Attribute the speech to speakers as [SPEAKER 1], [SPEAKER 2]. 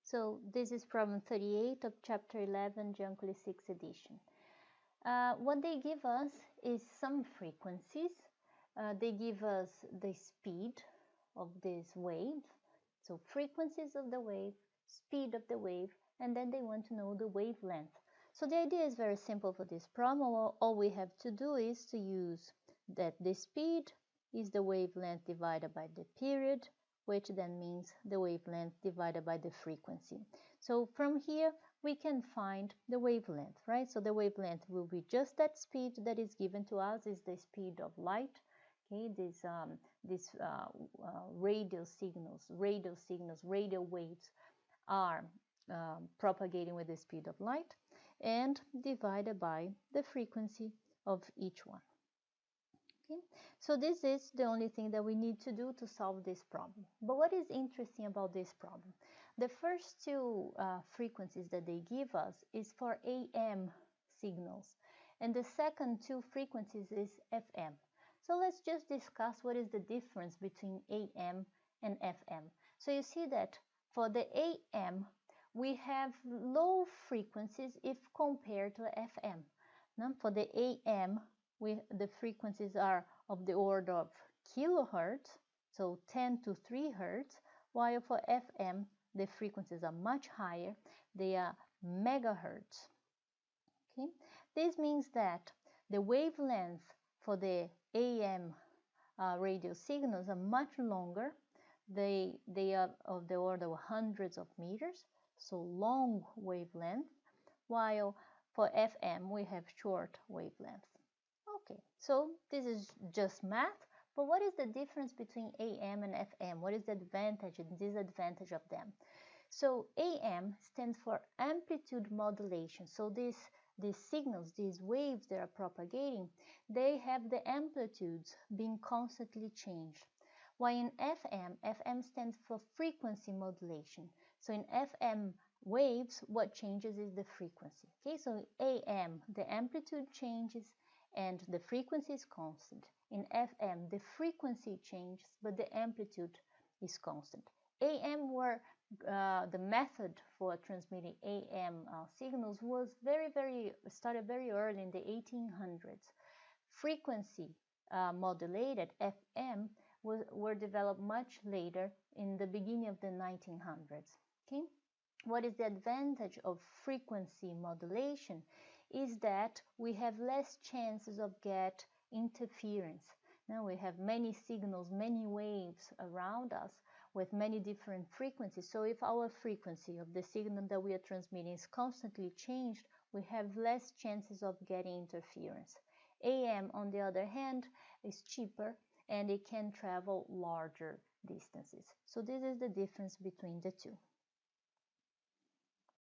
[SPEAKER 1] So this is problem 38 of chapter 11, Giancoli 6th edition. What they give us is some frequencies. They give us the speed of this wave, so frequencies of the wave, speed of the wave, and then they want to know the wavelength. So the idea is very simple for this problem. All we have to do is to use that the speed is the wavelength divided by the period, which then means the wavelength divided by the frequency. So from here, we can find the wavelength, right? So the wavelength will be just that speed that is given to us, is the speed of light. Okay, these radio waves are propagating with the speed of light, and divided by the frequency of each one. Okay, so this is the only thing that we need to do to solve this problem. But what is interesting about this problem? The first two frequencies that they give us is for AM signals, and the second two frequencies is FM. So let's just discuss what is the difference between AM and FM. So you see that for the AM, we have low frequencies if compared to FM. Now, for the AM, the frequencies are of the order of kilohertz, so 10 to 3 hertz, while for FM, the frequencies are much higher, they are megahertz. Okay? This means that the wavelength for the AM radio signals are much longer. They are of the order of hundreds of meters, so long wavelength, while for FM we have short wavelength. Okay, so this is just math, but what is the difference between AM and FM? What is the advantage and disadvantage of them? So AM stands for amplitude modulation. So these signals, these waves that are propagating, they have the amplitudes being constantly changed. While in FM stands for frequency modulation. So in FM waves, what changes is the frequency. Okay, so AM, the amplitude changes and the frequency is constant. In FM, the frequency changes, but the amplitude is constant. AM were the method for transmitting AM signals was started very early in the 1800s. Frequency modulated FM were developed much later in the beginning of the 1900s. Okay, what is the advantage of frequency modulation is that we have less chances of get interference. Now we have many signals, many waves around us with many different frequencies. So if our frequency of the signal that we are transmitting is constantly changed, we have less chances of getting interference. AM, on the other hand, is cheaper and it can travel larger distances. So this is the difference between the two.